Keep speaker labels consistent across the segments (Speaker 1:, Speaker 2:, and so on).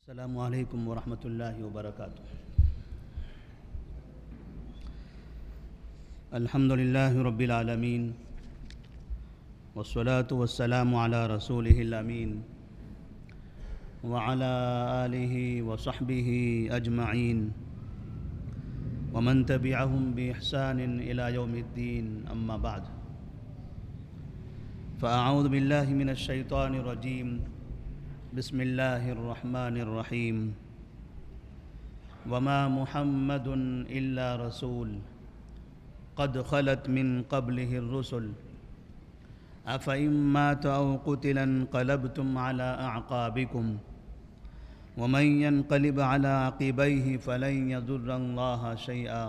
Speaker 1: السلام علیکم ورحمۃ اللہ وبرکاتہ۔ الحمد للہ رب العالمین والصلاة والسلام علی رسولہ الامین وعلی آلہ وصحبہ اجمعین ومن تبعہم بإحسان الی یوم الدین، اما بعد فاعوذ باللہ من الشیطان الرجیم، بسم اللہ الرحمن الرحیم۔ وما محمد الا رسول قد خلت من قبله الرسل افإن مات او قتل انقلبتم على اعقابكم ومن ينقلب على عقبيه فلن يضر الله شيئا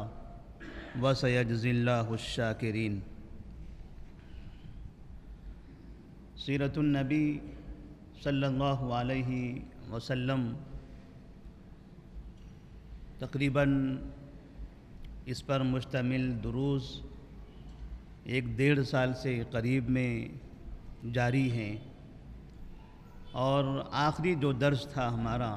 Speaker 1: وسيجزي الله الشاكرين۔ سیرت النبی صلی اللہ علیہ وسلم تقریباً اس پر مشتمل دروس 1.5 سال سے قریب میں جاری ہیں، اور آخری جو درس تھا ہمارا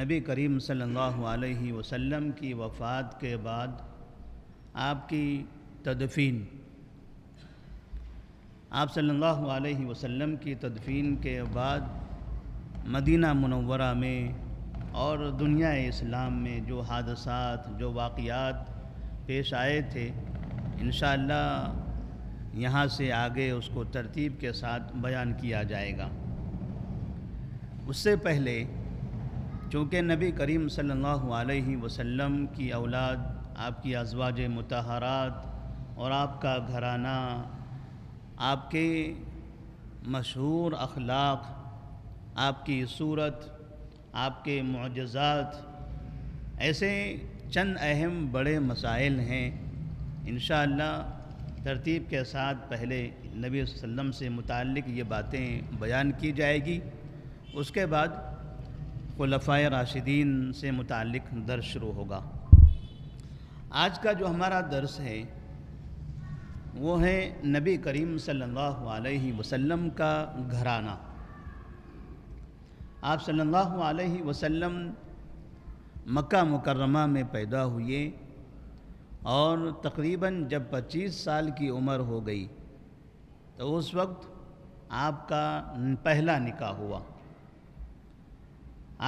Speaker 1: نبی کریم صلی اللہ علیہ وسلم کی وفات کے بعد آپ کی تدفین، آپ صلی اللہ علیہ وسلم کی تدفین کے بعد مدینہ منورہ میں اور دنیا اسلام میں جو حادثات، جو واقعات پیش آئے تھے، انشاءاللہ یہاں سے آگے اس کو ترتیب کے ساتھ بیان کیا جائے گا۔ اس سے پہلے چونکہ نبی کریم صلی اللہ علیہ وسلم کی اولاد، آپ کی ازواج مطہرات اور آپ کا گھرانہ، آپ کے مشہور اخلاق، آپ کی صورت، آپ کے معجزات، ایسے چند اہم بڑے مسائل ہیں۔ انشاءاللہ ترتیب کے ساتھ پہلے نبی صلی اللہ علیہ وسلم سے متعلق یہ باتیں بیان کی جائے گی، اس کے بعد خلفائے راشدین سے متعلق درس شروع ہوگا۔ آج کا جو ہمارا درس ہے وہ ہے نبی کریم صلی اللہ علیہ وسلم کا گھرانہ۔ آپ صلی اللہ علیہ وسلم مکہ مکرمہ میں پیدا ہوئے، اور تقریباً جب 25 سال کی عمر ہو گئی تو اس وقت آپ کا پہلا نکاح ہوا۔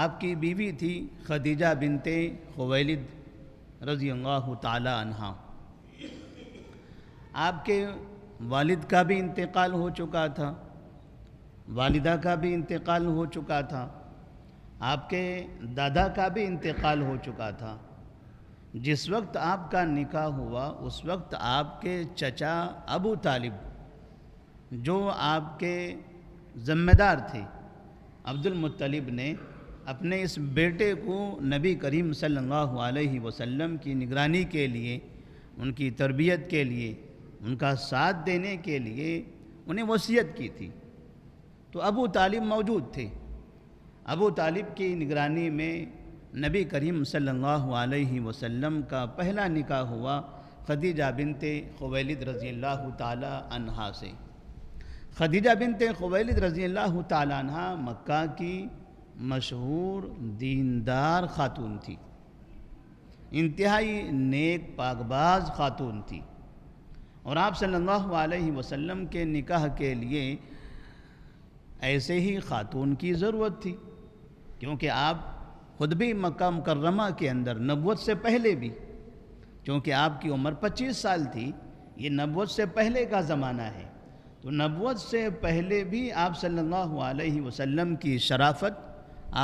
Speaker 1: آپ کی بیوی تھی خدیجہ بنت خویلد رضی اللہ تعالی عنہا۔ آپ کے والد کا بھی انتقال ہو چکا تھا، والدہ کا بھی انتقال ہو چکا تھا، آپ کے دادا کا بھی انتقال ہو چکا تھا۔ جس وقت آپ کا نکاح ہوا اس وقت آپ کے چچا ابو طالب، جو آپ کے ذمہ دار تھے، عبد المطلب نے اپنے اس بیٹے کو نبی کریم صلی اللہ علیہ وسلم کی نگرانی کے لیے، ان کی تربیت کے لیے، ان کا ساتھ دینے کے لیے انہیں وصیت کی تھی۔ تو ابو طالب موجود تھے۔ ابو طالب کی نگرانی میں نبی کریم صلی اللہ علیہ وسلم کا پہلا نکاح ہوا خدیجہ بنت خویلد رضی اللہ تعالی عنہا سے۔ خدیجہ بنت خویلد رضی اللہ تعالی عنہا مکہ کی مشہور دیندار خاتون تھی، انتہائی نیک پاک باز خاتون تھی، اور آپ صلی اللہ علیہ وسلم کے نکاح کے لیے ایسے ہی خاتون کی ضرورت تھی، کیونکہ آپ خود بھی مکہ مکرمہ کے اندر نبوت سے پہلے بھی، چونکہ آپ کی عمر 25 سال تھی، یہ نبوت سے پہلے کا زمانہ ہے، تو نبوت سے پہلے بھی آپ صلی اللہ علیہ وسلم کی شرافت،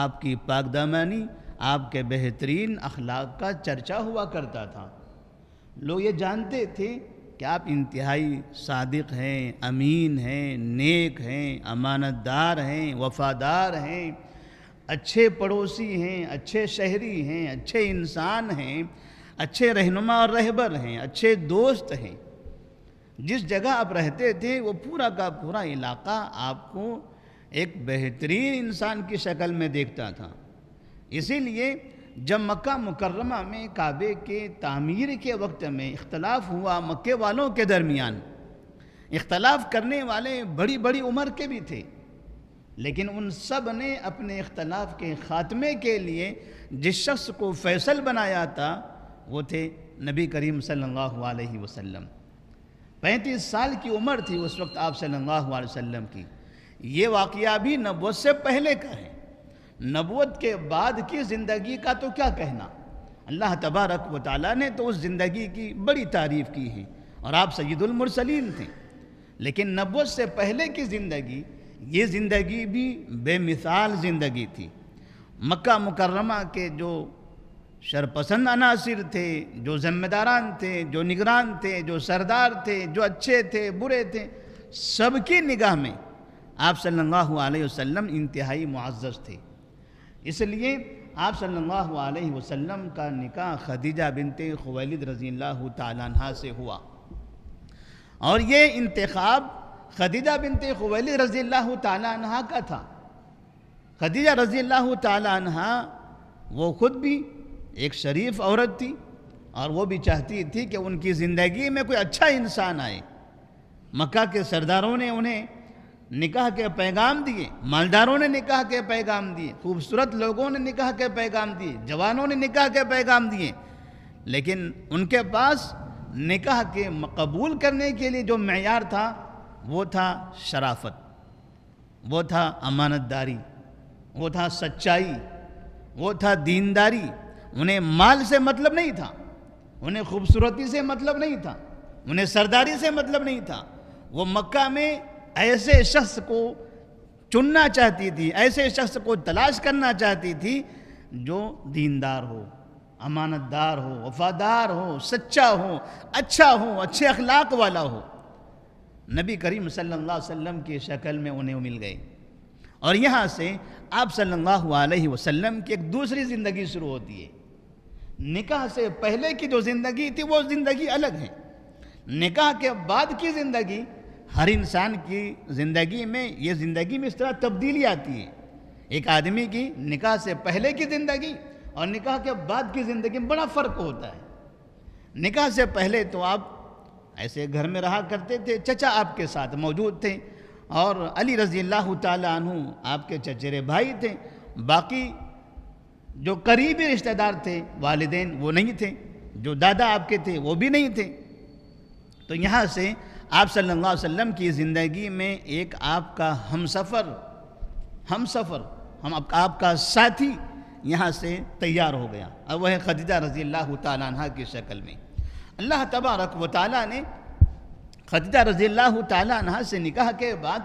Speaker 1: آپ کی پاک دامانی، آپ کے بہترین اخلاق کا چرچا ہوا کرتا تھا۔ لوگ یہ جانتے تھے کہ آپ انتہائی صادق ہیں، امین ہیں، نیک ہیں، امانت دار ہیں، وفادار ہیں، اچھے پڑوسی ہیں، اچھے شہری ہیں، اچھے انسان ہیں، اچھے رہنما اور رہبر ہیں، اچھے دوست ہیں۔ جس جگہ آپ رہتے تھے وہ پورا کا پورا علاقہ آپ کو ایک بہترین انسان کی شکل میں دیکھتا تھا۔ اسی لیے جب مکہ مکرمہ میں کعبے کے تعمیر کے وقت میں اختلاف ہوا مکے والوں کے درمیان، اختلاف کرنے والے بڑی بڑی عمر کے بھی تھے، لیکن ان سب نے اپنے اختلاف کے خاتمے کے لیے جس شخص کو فیصل بنایا تھا وہ تھے نبی کریم صلی اللہ علیہ وسلم۔ 35 سال کی عمر تھی اس وقت آپ صلی اللہ علیہ وسلم کی۔ یہ واقعہ بھی نبوت سے پہلے کا ہے، نبوت کے بعد کی زندگی کا تو کیا کہنا۔ اللہ تبارک و تعالیٰ نے تو اس زندگی کی بڑی تعریف کی ہے اور آپ سید المرسلین تھے، لیکن نبوت سے پہلے کی زندگی، یہ زندگی بھی بے مثال زندگی تھی۔ مکہ مکرمہ کے جو شرپسند عناصر تھے، جو ذمہ داران تھے، جو نگران تھے، جو سردار تھے، جو اچھے تھے، برے تھے، سب کی نگاہ میں آپ صلی اللہ علیہ وسلم انتہائی معزز تھے۔ اس لیے آپ صلی اللہ علیہ وسلم کا نکاح خدیجہ بنت خویلد رضی اللہ تعالیٰ عنہ سے ہوا، اور یہ انتخاب خدیجہ بنت خویلد رضی اللہ تعالیٰ عنہ کا تھا۔ خدیجہ رضی اللہ تعالیٰ عنہ وہ خود بھی ایک شریف عورت تھی، اور وہ بھی چاہتی تھی کہ ان کی زندگی میں کوئی اچھا انسان آئے۔ مکہ کے سرداروں نے انہیں نکاح کے پیغام دیے، مالداروں نے نکاح کے پیغام دیے، خوبصورت لوگوں نے نکاح کے پیغام دیے، جوانوں نے نکاح کے پیغام دیے، لیکن ان کے پاس نکاح کے قبول کرنے کے لیے جو معیار تھا وہ تھا شرافت، وہ تھا امانت داری، وہ تھا سچائی، وہ تھا دینداری۔ انہیں مال سے مطلب نہیں تھا، انہیں خوبصورتی سے مطلب نہیں تھا، انہیں سرداری سے مطلب نہیں تھا۔ وہ مکہ میں ایسے شخص کو چننا چاہتی تھی، ایسے شخص کو تلاش کرنا چاہتی تھی جو دیندار ہو، امانت دار ہو، وفادار ہو، سچا ہو، اچھا ہو، اچھے اخلاق والا ہو۔ نبی کریم صلی اللہ علیہ وسلم کی شکل میں انہیں مل گئے، اور یہاں سے آپ صلی اللہ علیہ وسلم کی ایک دوسری زندگی شروع ہوتی ہے۔ نکاح سے پہلے کی جو زندگی تھی وہ زندگی الگ ہے، نکاح کے بعد کی زندگی ہر انسان کی زندگی میں، یہ زندگی میں اس طرح تبدیلی آتی ہے۔ ایک آدمی کی نکاح سے پہلے کی زندگی اور نکاح کے بعد کی زندگی میں بڑا فرق ہوتا ہے۔ نکاح سے پہلے تو آپ ایسے گھر میں رہا کرتے تھے، چچا آپ کے ساتھ موجود تھے، اور علی رضی اللہ تعالیٰ عنہ آپ کے چچیرے بھائی تھے، باقی جو قریبی رشتہ دار تھے، والدین، وہ نہیں تھے، جو دادا آپ کے تھے وہ بھی نہیں تھے۔ تو یہاں سے آپ صلی اللہ علیہ وسلم کی زندگی میں ایک آپ کا ہم سفر، آپ کا ساتھی یہاں سے تیار ہو گیا، اور وہ ہے خدیجہ رضی اللہ تعالیٰ عنہ کی شکل میں۔ اللہ تبارک و تعالیٰ نے خدیجہ رضی اللہ تعالیٰ عنہ سے نکاح کے بعد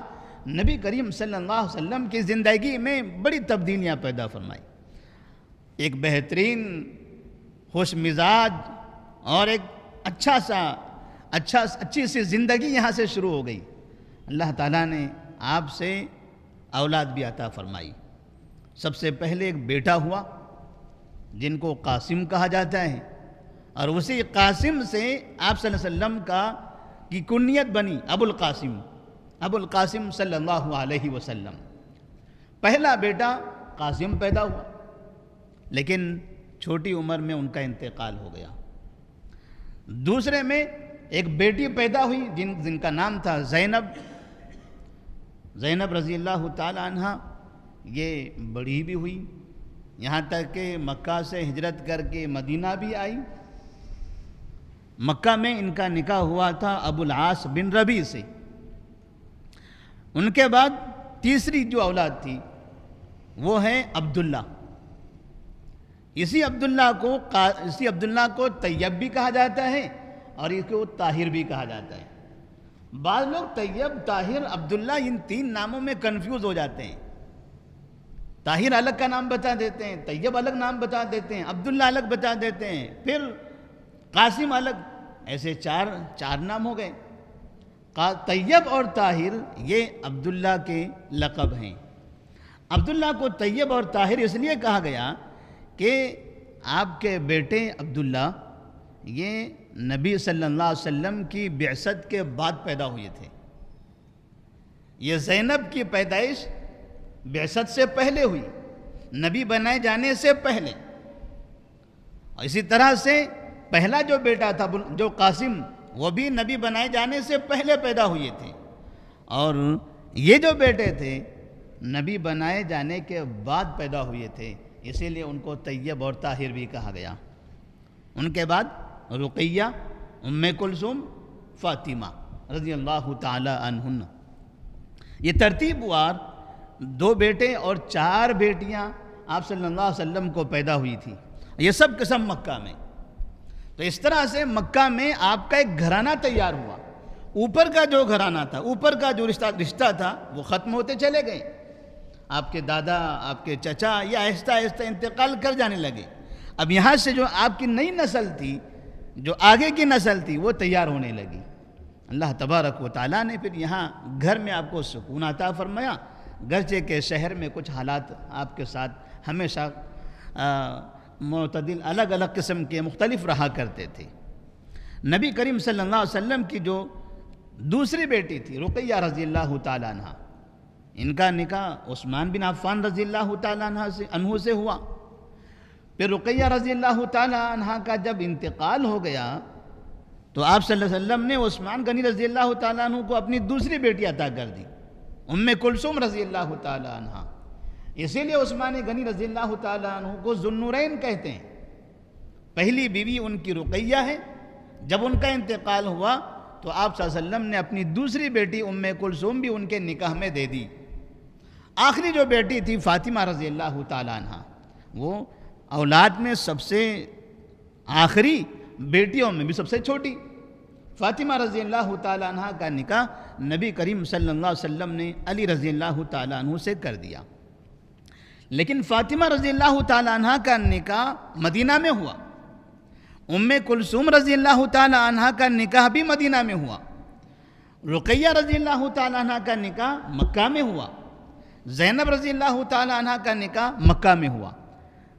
Speaker 1: نبی کریم صلی اللہ علیہ وسلم کی زندگی میں بڑی تبدیلیاں پیدا فرمائی۔ ایک بہترین خوش مزاج اور ایک اچھی سی زندگی یہاں سے شروع ہو گئی۔ اللہ تعالیٰ نے آپ سے اولاد بھی عطا فرمائی۔ سب سے پہلے ایک بیٹا ہوا جن کو قاسم کہا جاتا ہے، اور اسی قاسم سے آپ صلی اللہ علیہ وسلم کی کنیت بنی ابو القاسم صلی اللہ علیہ وسلم۔ پہلا بیٹا قاسم پیدا ہوا، لیکن چھوٹی عمر میں ان کا انتقال ہو گیا۔ دوسرے میں ایک بیٹی پیدا ہوئی جن کا نام تھا زینب رضی اللہ تعالی عنہ۔ یہ بڑی بھی ہوئی، یہاں تک کہ مکہ سے ہجرت کر کے مدینہ بھی آئی۔ مکہ میں ان کا نکاح ہوا تھا ابو العاص بن ربیع سے۔ ان کے بعد تیسری جو اولاد تھی وہ ہے عبداللہ۔ اسی عبداللہ کو طیب بھی کہا جاتا ہے اور اس کو طاہر بھی کہا جاتا ہے۔ بعض لوگ طیب، طاہر، عبداللہ ان تین ناموں میں کنفیوز ہو جاتے ہیں۔ طاہر الگ کا نام بتا دیتے ہیں، طیب الگ نام بتا دیتے ہیں، عبداللہ الگ بتا دیتے ہیں، پھر قاسم الگ، ایسے چار نام ہو گئے۔ طیب اور طاہر یہ عبداللہ کے لقب ہیں۔ عبداللہ کو طیب اور طاہر اس لیے کہا گیا کہ آپ کے بیٹے عبداللہ یہ نبی صلی اللہ علیہ وسلم کی بعثت کے بعد پیدا ہوئے تھے۔ یہ زینب کی پیدائش بعثت سے پہلے ہوئی، نبی بنائے جانے سے پہلے، اور اسی طرح سے پہلا جو بیٹا تھا جو قاسم، وہ بھی نبی بنائے جانے سے پہلے پیدا ہوئے تھے۔ اور یہ جو بیٹے تھے نبی بنائے جانے کے بعد پیدا ہوئے تھے، اسی لیے ان کو طیب اور طاہر بھی کہا گیا۔ ان کے بعد رقیہ، ام کلثوم، فاطمہ رضی اللہ تعالی عنہن۔ یہ ترتیب وار 2 بیٹے اور 4 بیٹیاں آپ صلی اللہ علیہ وسلم کو پیدا ہوئی تھی، یہ سب قسم مکہ میں۔ تو اس طرح سے مکہ میں آپ کا ایک گھرانہ تیار ہوا۔ اوپر کا جو گھرانہ تھا، اوپر کا جو رشتہ تھا، وہ ختم ہوتے چلے گئے۔ آپ کے دادا، آپ کے چچا، یہ آہستہ آہستہ انتقال کر جانے لگے۔ اب یہاں سے جو آپ کی نئی نسل تھی، جو آگے کی نسل تھی، وہ تیار ہونے لگی۔ اللہ تبارک و تعالیٰ نے پھر یہاں گھر میں آپ کو سکون عطا فرمایا، گرچہ کہ شہر میں کچھ حالات آپ کے ساتھ ہمیشہ معتدل الگ الگ قسم کے مختلف رہا کرتے تھے۔ نبی کریم صلی اللہ علیہ وسلم کی جو دوسری بیٹی تھی رقیہ رضی اللہ تعالیٰ عنہ، ان کا نکاح عثمان بن عفان رضی اللہ تعالیٰ عنہ سے ہوا۔ پھر رقیہ رضی اللہ تعالیٰ عنہ کا جب انتقال ہو گیا تو آپ صلی اللہ علیہ وسلم نے عثمان غنی رضی اللہ تعالیٰ عنہ کو اپنی دوسری بیٹی عطا کر دی، ام کلثوم رضی اللہ تعالیٰ عنہ۔ اسی لیے عثمان غنی رضی اللہ تعالیٰ عنہ کو ذو النورین کہتے ہیں۔ پہلی بیوی ان کی رقیہ ہے، جب ان کا انتقال ہوا تو آپ صلی اللہ علیہ وسلم نے اپنی دوسری بیٹی ام کلثوم بھی ان کے نکاح میں دے دی۔ آخری جو بیٹی تھی فاطمہ رضی اللہ تعالیٰ عنہ، وہ اولاد میں سب سے آخری، بیٹیوں میں بھی سب سے چھوٹی۔ فاطمہ رضی اللہ تعالیٰ عنہ کا نکاح نبی کریم صلی اللہ علیہ وسلم نے علی رضی اللہ تعالیٰ عنہ سے کر دیا۔ لیکن فاطمہ رضی اللہ تعالیٰ عنہ کا نکاح مدینہ میں ہوا، ام کلثوم رضی اللہ تعالیٰ عنہ کا نکاح بھی مدینہ میں ہوا، رقیہ رضی اللہ تعالیٰ عنہ کا نکاح مکہ میں ہوا، زینب رضی اللہ تعالیٰ عنہ کا نکاح مکہ میں ہوا۔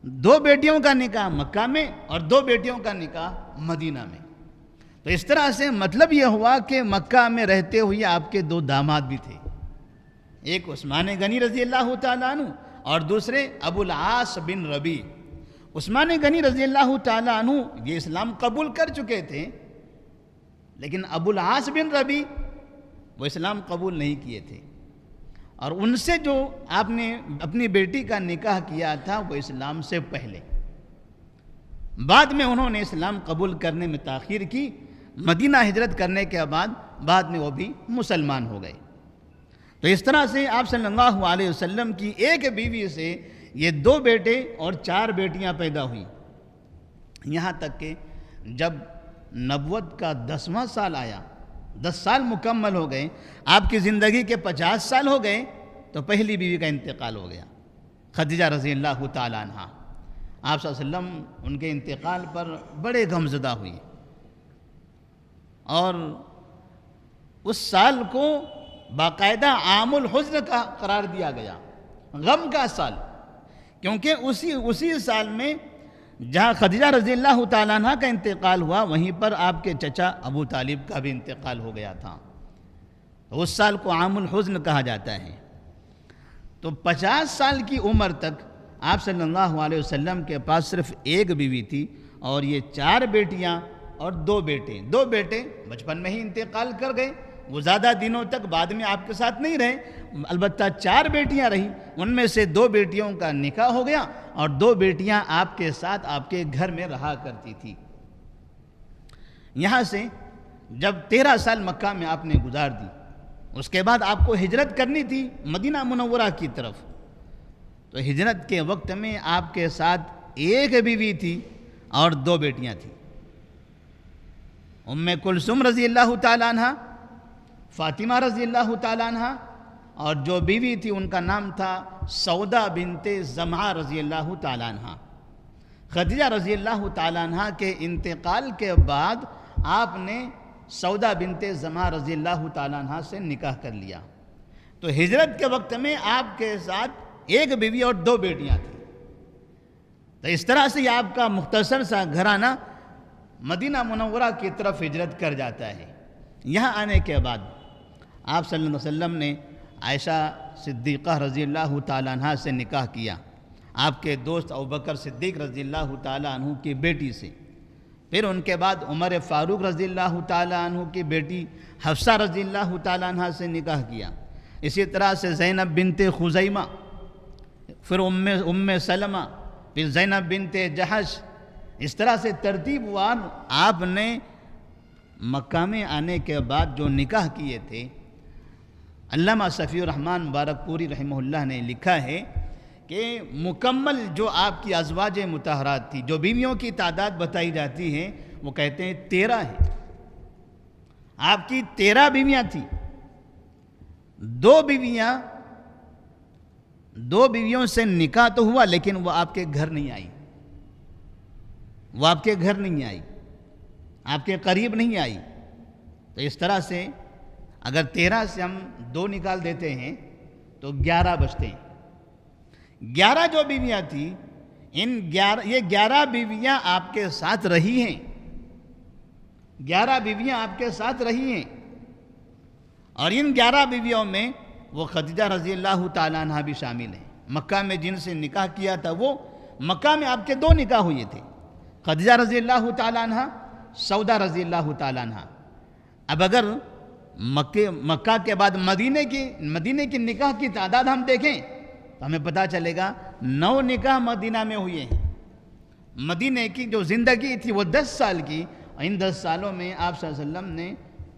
Speaker 1: 2 بیٹیوں کا نکاح مکہ میں اور 2 بیٹیوں کا نکاح مدینہ میں۔ تو اس طرح سے مطلب یہ ہوا کہ مکہ میں رہتے ہوئے آپ کے 2 داماد بھی تھے، ایک عثمان غنی رضی اللہ تعالیٰ عنہ اور دوسرے ابو العاص بن ربیع۔ عثمان غنی رضی اللہ تعالیٰ عنہ یہ اسلام قبول کر چکے تھے، لیکن ابو العاص بن ربیع وہ اسلام قبول نہیں کیے تھے، اور ان سے جو آپ نے اپنی بیٹی کا نکاح کیا تھا وہ اسلام سے پہلے۔ بعد میں انہوں نے اسلام قبول کرنے میں تاخیر کی، مدینہ ہجرت کرنے کے بعد میں وہ بھی مسلمان ہو گئے۔ تو اس طرح سے آپ صلی اللہ علیہ وسلم کی ایک بیوی سے یہ 2 بیٹے اور 4 بیٹیاں پیدا ہوئیں، یہاں تک کہ جب نبوت کا 10واں سال آیا، 10 سال مکمل ہو گئے، آپ کی زندگی کے 50 سال ہو گئے، تو پہلی بیوی کا انتقال ہو گیا، خدیجہ رضی اللہ تعالیٰ عنہ۔ آپ صلی اللہ علیہ وسلم ان کے انتقال پر بڑے غمزدہ ہوئے، اور اس سال کو باقاعدہ عام الحزن کا قرار دیا گیا، غم کا سال، کیونکہ اسی سال میں جہاں خدیجہ رضی اللہ تعالیٰ عنہ کا انتقال ہوا، وہیں پر آپ کے چچا ابو طالب کا بھی انتقال ہو گیا تھا، تو اس سال کو عام الحزن کہا جاتا ہے۔ تو 50 سال کی عمر تک آپ صلی اللہ علیہ وسلم کے پاس صرف ایک بیوی تھی، اور یہ 4 بیٹیاں اور 2 بیٹے۔ 2 بیٹے بچپن میں ہی انتقال کر گئے، وہ زیادہ دنوں تک بعد میں آپ کے ساتھ نہیں رہے، البتہ 4 بیٹیاں رہیں، ان میں سے 2 بیٹیوں کا نکاح ہو گیا، اور 2 بیٹیاں آپ کے ساتھ آپ کے گھر میں رہا کرتی تھی۔ یہاں سے جب 13 سال مکہ میں آپ نے گزار دی، اس کے بعد آپ کو ہجرت کرنی تھی مدینہ منورہ کی طرف، تو ہجرت کے وقت میں آپ کے ساتھ ایک بیوی تھی اور 2 بیٹیاں تھیں، ام کلثوم رضی اللہ تعالیٰ عنہ، فاطمہ رضی اللہ تعالیٰ عنہ، اور جو بیوی تھی ان کا نام تھا سودا بنت زمعہ رضی اللہ تعالیٰ عنہ۔ خدیجہ رضی اللہ تعالیٰ عنہ کے انتقال کے بعد آپ نے سودا بنت زمعہ رضی اللہ تعالیٰ عنہ سے نکاح کر لیا، تو ہجرت کے وقت میں آپ کے ساتھ ایک بیوی اور 2 بیٹیاں تھیں۔ تو اس طرح سے آپ کا مختصر سا گھرانہ مدینہ منورہ کی طرف ہجرت کر جاتا ہے۔ یہاں آنے کے بعد آپ صلی اللہ علیہ وسلم نے عائشہ صدیقہ رضی اللہ تعالیٰ عنہ سے نکاح کیا، آپ کے دوست ابوبکر صدیق رضی اللہ تعالیٰ عنہ کی بیٹی سے۔ پھر ان کے بعد عمر فاروق رضی اللہ تعالیٰ عنہ کی بیٹی حفصہ رضی اللہ تعالیٰ عنہ سے نکاح کیا۔ اسی طرح سے زینب بنت خزیمہ، پھر ام سلمہ، پھر زینب بنت جحش، اس طرح سے ترتیب وار آپ نے مکہ میں آنے کے بعد جو نکاح کیے تھے. علامہ صفی الرحمن مبارک پوری رحمہ اللہ نے لکھا ہے کہ مکمل جو آپ کی ازواج مطہرات تھی، جو بیویوں کی تعداد بتائی جاتی ہے، وہ کہتے ہیں 13 ہے. آپ کی 13 بیویاں تھیں. دو بیویوں سے نکاح تو ہوا، لیکن وہ آپ کے گھر نہیں آئی، آپ کے قریب نہیں آئی. تو اس طرح سے اگر 13 سے ہم 2 نکال دیتے ہیں تو 11 بچتے ہیں. 11 جو بیویاں تھیں، یہ 11 بیویاں آپ کے ساتھ رہی ہیں. 11 بیویاں آپ کے ساتھ رہی ہیں، اور ان 11 بیویوں میں وہ خدیجہ رضی اللہ تعالیٰ عنہ بھی شامل ہیں. مکہ میں جن سے نکاح کیا تھا، وہ مکہ میں آپ کے 2 نکاح ہوئے تھے، خدیجہ رضی اللہ تعالیٰ عنہ، سودا رضی اللہ تعالیٰ عنہ. اب اگر مکہ کے بعد مدینے کی نکاح کی تعداد ہم دیکھیں تو ہمیں پتہ چلے گا 9 نکاح مدینہ میں ہوئے ہیں. مدینے کی جو زندگی تھی وہ 10 سال کی، اور ان 10 سالوں میں آپ صلی اللہ علیہ وسلم نے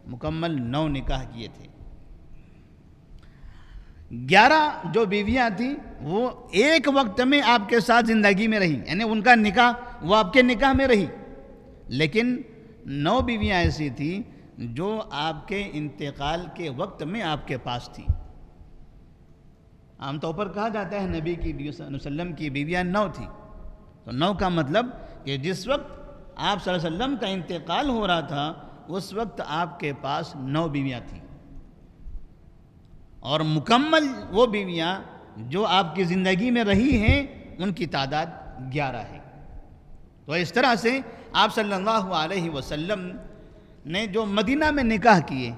Speaker 1: مکمل 9 نکاح کیے تھے. 11 جو بیویاں تھیں وہ ایک وقت میں آپ کے ساتھ زندگی میں رہی، یعنی ان کا نکاح وہ آپ کے نکاح میں رہی. لیکن 9 بیویاں ایسی تھیں جو آپ کے انتقال کے وقت میں آپ کے پاس تھی. عام طور پر کہا جاتا ہے نبی کی صلی اللہ علیہ وسلم کی بیویاں 9 تھیں. تو 9 کا مطلب کہ جس وقت آپ صلی اللہ علیہ وسلم کا انتقال ہو رہا تھا اس وقت آپ کے پاس 9 بیویاں تھیں، اور مکمل وہ بیویاں جو آپ کی زندگی میں رہی ہیں ان کی تعداد 11 ہے. تو اس طرح سے آپ صلی اللہ علیہ وسلم نے جو مدینہ میں نکاح کیے،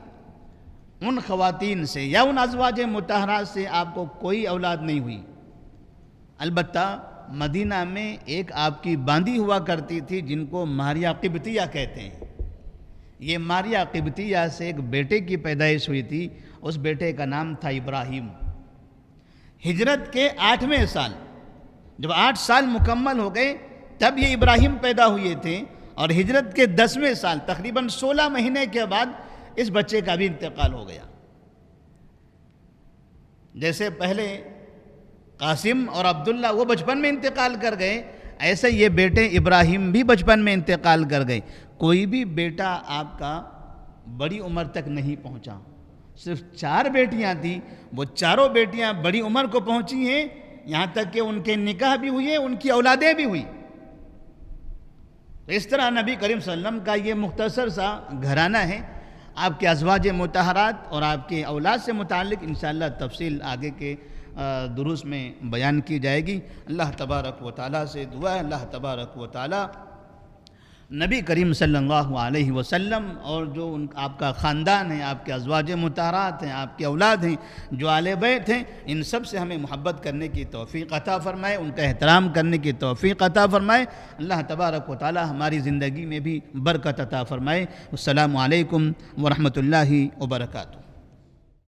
Speaker 1: ان خواتین سے یا ان ازواج مطہرات سے آپ کو کوئی اولاد نہیں ہوئی. البتہ مدینہ میں ایک آپ کی باندی ہوا کرتی تھی جن کو ماریہ قبطیہ کہتے ہیں. یہ ماریہ قبطیہ سے ایک بیٹے کی پیدائش ہوئی تھی، اس بیٹے کا نام تھا ابراہیم. ہجرت کے 8ویں سال جب 8 سال مکمل ہو گئے تب یہ ابراہیم پیدا ہوئے تھے، اور ہجرت کے 10ویں سال تقریباً 16 مہینے کے بعد اس بچے کا بھی انتقال ہو گیا. جیسے پہلے قاسم اور عبداللہ وہ بچپن میں انتقال کر گئے، ایسے یہ بیٹے ابراہیم بھی بچپن میں انتقال کر گئے. کوئی بھی بیٹا آپ کا بڑی عمر تک نہیں پہنچا. صرف 4 بیٹیاں تھیں، وہ چاروں بیٹیاں بڑی عمر کو پہنچی ہیں، یہاں تک کہ ان کے نکاح بھی ہوئے، ان کی اولادیں بھی ہوئی. تو اس طرح نبی کریم صلی اللہ علیہ وسلم کا یہ مختصر سا گھرانہ ہے. آپ کے ازواج مطہرات اور آپ کے اولاد سے متعلق انشاءاللہ تفصیل آگے کے دروس میں بیان کی جائے گی. اللہ تبارک و تعالیٰ سے دعا ہے اللہ تبارک و تعالیٰ نبی کریم صلی اللہ علیہ وسلم اور جو آپ کا خاندان ہے، آپ کے ازواج مطہرات ہیں، آپ کے اولاد ہیں، جو آل بیت ہیں، ان سب سے ہمیں محبت کرنے کی توفیق عطا فرمائے، ان کا احترام کرنے کی توفیق عطا فرمائے. اللہ تبارک و تعالی ہماری زندگی میں بھی برکت عطا فرمائے. السلام علیکم ورحمۃ اللہ وبرکاتہ.